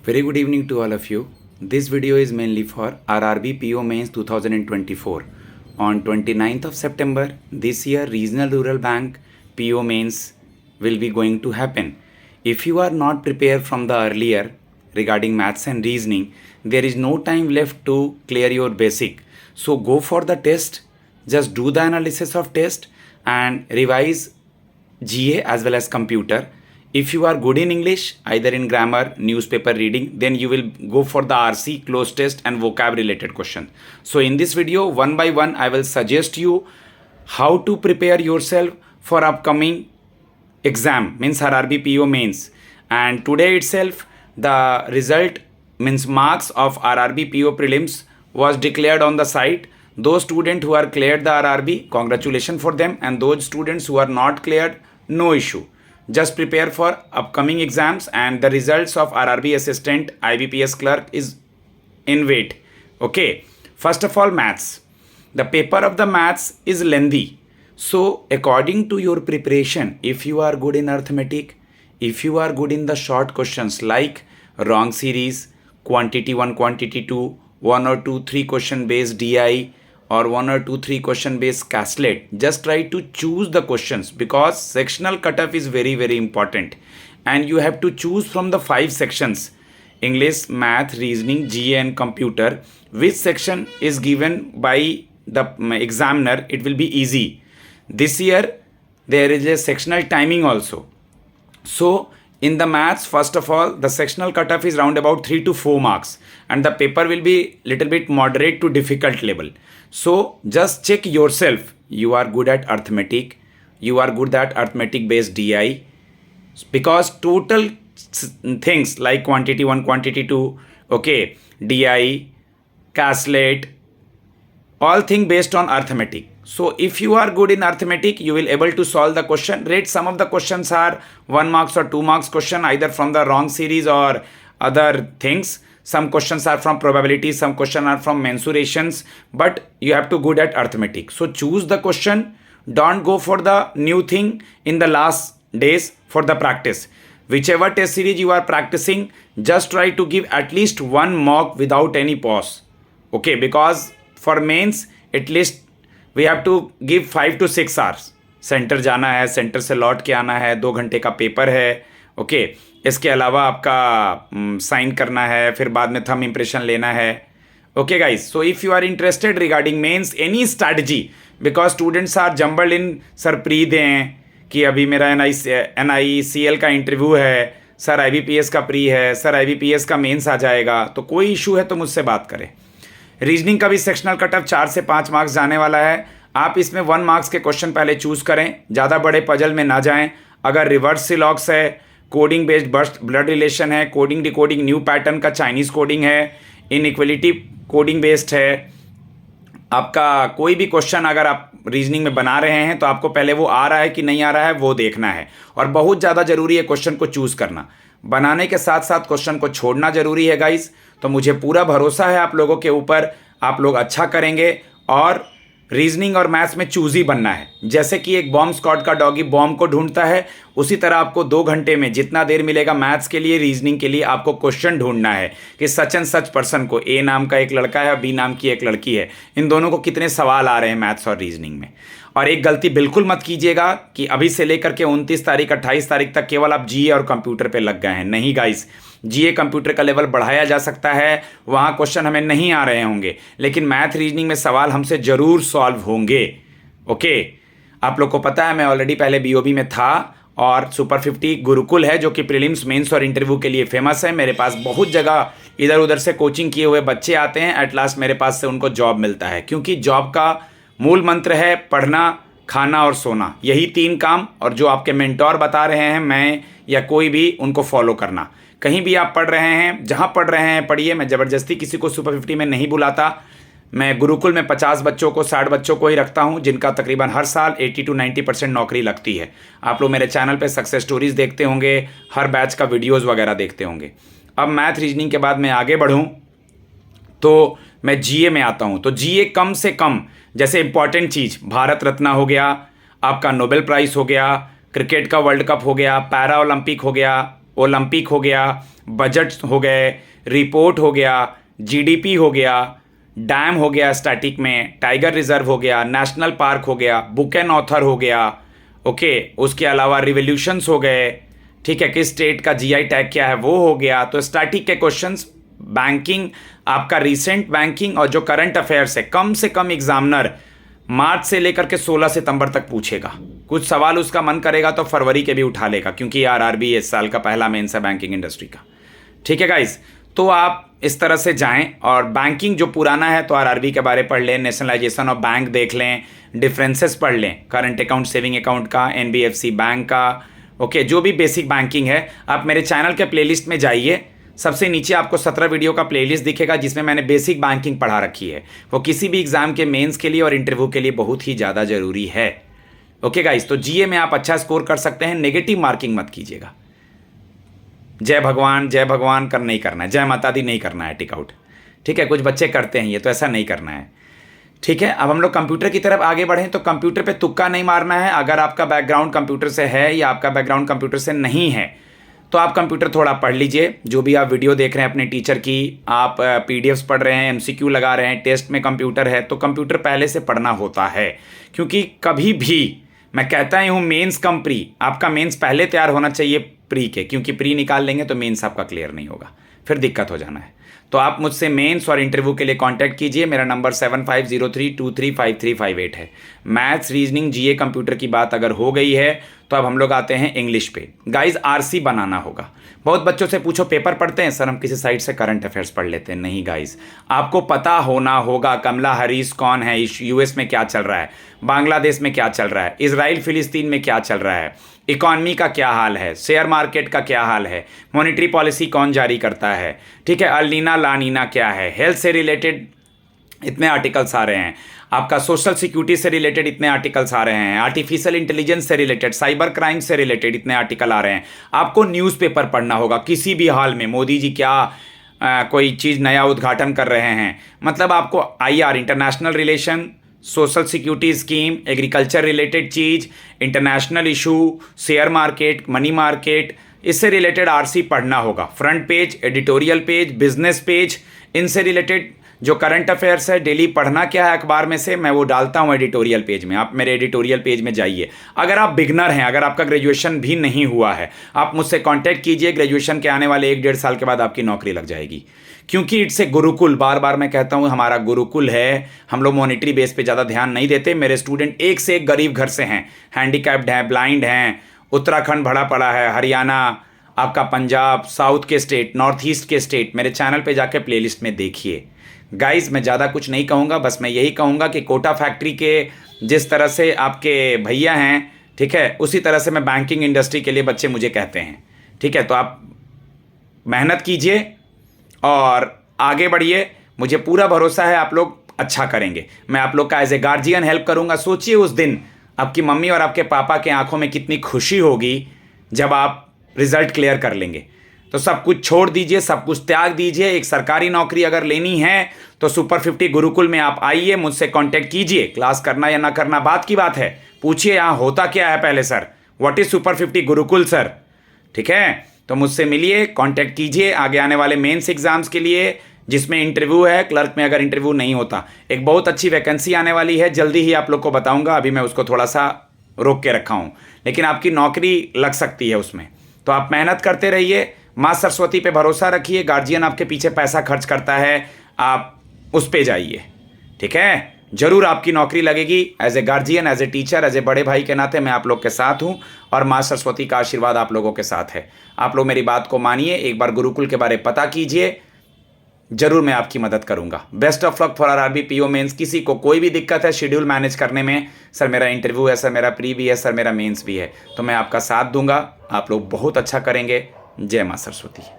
Very good evening to all of you. This video is mainly for RRB PO Mains 2024. On 29th of September this year, Regional Rural Bank PO Mains will be going to happen. If you are not prepared from the earlier regarding maths and reasoning, there is no time left to clear your basic. So go for the test, just do the analysis of test and revise GA as well as computer. If you are good in English, either in grammar, newspaper reading, then you will go for the RC, close test and vocab related question. So in this video, one by one, I will suggest you how to prepare yourself for upcoming exam, means RRB PO mains. And today itself, the result means marks of RRB PO prelims was declared on the site. Those students who are cleared the RRB, congratulations for them, and those students who are not cleared, no issue. Just prepare for upcoming exams, and the results of RRB assistant, IBPS clerk is in wait. Okay, first of all, maths. The paper of the maths is lengthy. So according to your preparation, if you are good in arithmetic, if you are good in the short questions like wrong series, quantity 1, quantity 2, 1 or 2, 3 question based DI, or 1 or 2, 3 question based Casslet, just try to choose the questions, because sectional cutoff is very, very important, and you have to choose from the 5 sections: English, math, reasoning, GA and computer. Which section is given by the examiner, it will be easy. This year there is a sectional timing also. So in the maths, first of all, the sectional cutoff is round about 3 to 4 marks, and the paper will be little bit moderate to difficult level. So just check yourself. You are good at arithmetic. You are good at arithmetic based DI, because total things like quantity 1, quantity 2, okay, DI, Casslet, all things based on arithmetic. So if you are good in arithmetic, you will able to solve the question. Rate some of the questions are 1 marks or 2 marks question, either from the wrong series or other things. Some questions are from probability, some questions are from mensurations, but you have to good at arithmetic. So choose the question. Don't go for the new thing in the last days for the practice. Whichever test series you are practicing, just try to give at least 1 mock without any pause. Okay, because for mains, at least we have to give 5 to 6 hours. Centre जाना है, centre से लौट के आना है, 2 घंटे का paper है. ओके, इसके अलावा आपका साइन करना है, फिर बाद में थंब इंप्रेशन लेना है. Okay guys, so if you are interested regarding mains any strategy, because students are jumbled in, sir pre दें कि अभी मेरा NICL का इंटरव्यू है, सर IBPS का प्री है, सर IBPS का मेंस आ जाएगा. तो कोई इशू है तो मुझसे बात करें. रीजनिंग का भी सेक्शनल कटअप 4 से 5 मार्क्स जाने वाला है. आप इसमें 1 मार्क्स के क्वेश्चन पहले चूज करें, ज़्यादा बड़े पजल में ना जाएं. अगर रिवर्स सिलॉक्स है, कोडिंग बेस्ड ब्लड रिलेशन है, कोडिंग डिकोडिंग न्यू पैटर्न का चाइनीज़ कोडिंग है, इनइक्वलिटी कोडिंग बेस्ड है, आपका कोई भी क्वेश्चन अगर आप रीजनिंग में बना रहे हैं तो आपको पहले वो आ रहा है कि नहीं आ रहा है वो देखना है. और बहुत ज़्यादा ज़रूरी है क्वेश्चन को चूज़ करना. बनाने के साथ साथ क्वेश्चन को छोड़ना ज़रूरी है गाइस. तो मुझे पूरा भरोसा है आप लोगों के ऊपर, आप लोग अच्छा करेंगे. और रीजनिंग और मैथ्स में चूज ही बनना है. जैसे कि एक बॉम्ब स्क्वाड का डॉगी बॉम्ब को ढूंढता है, उसी तरह आपको 2 घंटे में जितना देर मिलेगा मैथ्स के लिए, रीजनिंग के लिए, आपको क्वेश्चन ढूंढना है कि सच एंड सच पर्सन को, ए नाम का एक लड़का है और बी नाम की एक लड़की है, इन दोनों को कितने सवाल आ रहे हैं मैथ्स और रीजनिंग में. और एक गलती बिल्कुल मत कीजिएगा कि अभी से लेकर के 29 तारीख 28 तारीख तक केवल आप GA और कंप्यूटर पे लग गए हैं. नहीं गाइस, GA कंप्यूटर का लेवल बढ़ाया जा सकता है. वहाँ क्वेश्चन हमें नहीं आ रहे होंगे, लेकिन मैथ रीजनिंग में सवाल हमसे ज़रूर सॉल्व होंगे. ओके, आप लोग को पता है मैं ऑलरेडी पहले BOB में था, और सुपर 50 गुरुकुल है जो कि प्रीलिम्स, मेंस और इंटरव्यू के लिए फेमस है. मेरे पास बहुत जगह इधर उधर से कोचिंग किए हुए बच्चे आते हैं, एट लास्ट मेरे पास से उनको जॉब मिलता है. क्योंकि जॉब का मूल मंत्र है पढ़ना, खाना और सोना, यही 3 काम. और जो आपके मेंटोर बता रहे हैं, मैं या कोई भी, उनको फॉलो करना. कहीं भी आप पढ़ रहे हैं, जहाँ पढ़ रहे हैं पढ़िए. मैं ज़बरदस्ती किसी को सुपर 50 में नहीं बुलाता. मैं गुरुकुल में 50 बच्चों को, 60 बच्चों को ही रखता हूँ, जिनका तकरीबन हर साल 80 to 90% नौकरी लगती है. आप लोग मेरे चैनल पे सक्सेस स्टोरीज देखते होंगे, हर बैच का वीडियोज़ वगैरह देखते होंगे. अब मैथ रीजनिंग के बाद मैं आगे बढ़ूँ तो मैं GA में आता हूँ. तो GA कम से कम, जैसे इंपॉर्टेंट चीज़, भारत रत्न हो गया, आपका नोबेल प्राइज़ हो गया, क्रिकेट का वर्ल्ड कप हो गया, पैरा ओलंपिक हो गया, ओलंपिक हो गया, बजट हो गए, रिपोर्ट हो गया, जीडीपी हो गया, डैम हो गया स्टैटिक में, टाइगर रिजर्व हो गया, नेशनल पार्क हो गया, बुक एंड ऑथर हो गया, ओके, उसके अलावा रिवोल्यूशंस हो गए, ठीक है, किस स्टेट का जीआई टैग क्या है वो हो गया। तो स्टैटिक के क्वेश्चंस, बैंकिंग, आपका रिसेंट बैंकिंग और जो करंट अफेयर्स है, कम से कम एग्जामिनर मार्च से लेकर के 16 सितंबर तक पूछेगा। कुछ सवाल उसका मन करेगा तो फरवरी के भी उठा लेगा, क्योंकि आरआरबी इस साल का पहला मेंस है बैंकिंग इंडस्ट्री का। ठीक है गाइस, तो आप इस तरह से जाएं और बैंकिंग जो पुराना है तो आरआरबी के बारे पढ़ लें, नेशनलाइजेशन ऑफ बैंक देख लें, डिफरेंसेस पढ़ लें, करंट अकाउंट, सेविंग अकाउंट का, एनबीएफसी बैंक का, ओके, जो भी बेसिक बैंकिंग है। आप मेरे चैनल के प्लेलिस्ट में जाइए, सबसे नीचे आपको 17 वीडियो का प्लेलिस्ट दिखेगा जिसमें मैंने बेसिक बैंकिंग पढ़ा रखी है। वो किसी भी एग्जाम के मेंस के लिए और इंटरव्यू के लिए बहुत ही ज़्यादा ज़रूरी है। ओके गाइस, तो जीए में आप अच्छा स्कोर कर सकते हैं, नेगेटिव मार्किंग मत कीजिएगा। जय भगवान कर नहीं करना है, जय माता दी नहीं करना है, टिक आउट। ठीक है, कुछ बच्चे करते हैं ये, तो ऐसा नहीं करना है। ठीक है, अब हम लोग कंप्यूटर की तरफ आगे बढ़ें। तो कंप्यूटर पे तुक्का नहीं मारना है। अगर आपका बैकग्राउंड कंप्यूटर से है या आपका बैकग्राउंड कंप्यूटर से नहीं है तो आप कंप्यूटर थोड़ा पढ़ लीजिए। जो भी आप वीडियो देख रहे हैं अपने टीचर की, आप पीडीएफ्स पढ़ रहे हैं, एमसीक्यू लगा रहे हैं, टेस्ट में कंप्यूटर है, तो कंप्यूटर पहले से पढ़ना होता है। क्योंकि कभी भी मैं कहता ही हूँ मेंस कम प्री, आपका मेंस पहले तैयार होना चाहिए प्री के, क्योंकि प्री निकाल लेंगे तो मेंस आपका क्लियर नहीं होगा, फिर दिक्कत हो जाना है। तो आप मुझसे मेंस और इंटरव्यू के लिए कांटेक्ट कीजिए। मेरा नंबर 7503235358 है। मैथ्स, रीजनिंग, जीए, कंप्यूटर की बात अगर हो गई है तो अब हम लोग आते हैं इंग्लिश पे। गाइज, आरसी बनाना होगा। बहुत बच्चों से पूछो पेपर पढ़ते हैं सर, हम किसी साइट से करंट अफेयर्स पढ़ लेते हैं। नहीं गाइज, आपको पता होना होगा कमला हैरिस कौन है, यूएस में क्या चल रहा है, बांग्लादेश में क्या चल रहा है, इजराइल फिलिस्तीन में क्या चल रहा है, इकॉनमी का क्या हाल है, शेयर मार्केट का क्या हाल है, मॉनेटरी पॉलिसी कौन जारी करता है, ठीक है, अल्नीना लानीना क्या है, हेल्थ से रिलेटेड इतने आर्टिकल्स आ रहे हैं, आपका सोशल सिक्योरिटी से रिलेटेड इतने आर्टिकल्स आ रहे हैं, आर्टिफिशियल इंटेलिजेंस से रिलेटेड, साइबर क्राइम से रिलेटेड इतने आर्टिकल आ रहे हैं। आपको न्यूज़पेपर पढ़ना होगा किसी भी हाल में। मोदी जी क्या कोई चीज़ नया उद्घाटन कर रहे हैं, मतलब आपको IR, international relation, social security scheme, agriculture related चीज़, international issue, share market, money market, इससे रिलेटेड आरसी पढ़ना होगा। Front page, editorial page, business page, इनसे रिलेटेड जो करंट अफेयर्स है डेली पढ़ना क्या है अखबार में से, मैं वो डालता हूँ एडिटोरियल पेज में। आप मेरे एडिटोरियल पेज में जाइए। अगर आप बिगनर हैं, अगर आपका ग्रेजुएशन भी नहीं हुआ है, आप मुझसे कांटेक्ट कीजिए। ग्रेजुएशन के आने वाले 1-1.5 साल के बाद आपकी नौकरी लग जाएगी, क्योंकि इट्स ए गुरुकुल। बार बार मैं कहता हूँ हमारा गुरुकुल है। हम लोग मॉनिटरी बेस पे ज़्यादा ध्यान नहीं देते। मेरे स्टूडेंट एक से एक गरीब घर से हैं, हैंडीकैप्ड हैं, ब्लाइंड हैं, उत्तराखंड भरा पड़ा है, हरियाणा, आपका पंजाब, साउथ के स्टेट, नॉर्थ ईस्ट के स्टेट। मेरे चैनल पे जाके प्लेलिस्ट में देखिए। गाइस, मैं ज़्यादा कुछ नहीं कहूँगा, बस मैं यही कहूँगा कि कोटा फैक्ट्री के जिस तरह से आपके भैया हैं, ठीक है, उसी तरह से मैं बैंकिंग इंडस्ट्री के लिए बच्चे मुझे कहते हैं। ठीक है, तो आप मेहनत कीजिए और आगे बढ़िए। मुझे पूरा भरोसा है आप लोग अच्छा करेंगे। मैं आप लोग का एज ए गार्जियन हेल्प करूँगा। सोचिए उस दिन आपकी मम्मी और आपके पापा के आंखों में कितनी खुशी होगी जब आप रिजल्ट क्लियर कर लेंगे। तो सब कुछ छोड़ दीजिए, सब कुछ त्याग दीजिए। एक सरकारी नौकरी अगर लेनी है तो सुपर 50 गुरुकुल में आप आइए, मुझसे कांटेक्ट कीजिए। क्लास करना या ना करना बात की बात है। पूछिए यहाँ होता क्या है पहले, sir what is super 50 Gurukul sir. ठीक है, तो मुझसे मिलिए, कांटेक्ट कीजिए आगे आने वाले मेंस एग्जाम्स के लिए, जिसमें इंटरव्यू है। क्लर्क में अगर इंटरव्यू नहीं होता, एक बहुत अच्छी वैकेंसी आने वाली है, जल्दी ही आप लोग को बताऊंगा। अभी मैं उसको थोड़ा सा रोक के रखा हूँ, लेकिन आपकी नौकरी लग सकती है उसमें। तो आप मेहनत करते रहिए, माँ सरस्वती पे भरोसा रखिए। गार्जियन आपके पीछे पैसा खर्च करता है, आप उस पे जाइए। ठीक है, जरूर आपकी नौकरी लगेगी। As a guardian, as a teacher, as a बड़े भाई के नाते मैं आप लोग के साथ हूँ और माँ सरस्वती का आशीर्वाद आप लोगों के साथ है। आप लोग मेरी बात को मानिए, एक बार गुरुकुल के बारे पता कीजिए, जरूर मैं आपकी मदद करूंगा। Best of luck for RRB PO mains. किसी को कोई भी दिक्कत है शेड्यूल मैनेज करने में, सर मेरा इंटरव्यू है, सर मेरा प्री भी है, सर मेरा मेंस भी है, तो मैं आपका साथ दूंगा। आप लोग बहुत अच्छा करेंगे। जय माँ सरस्वती।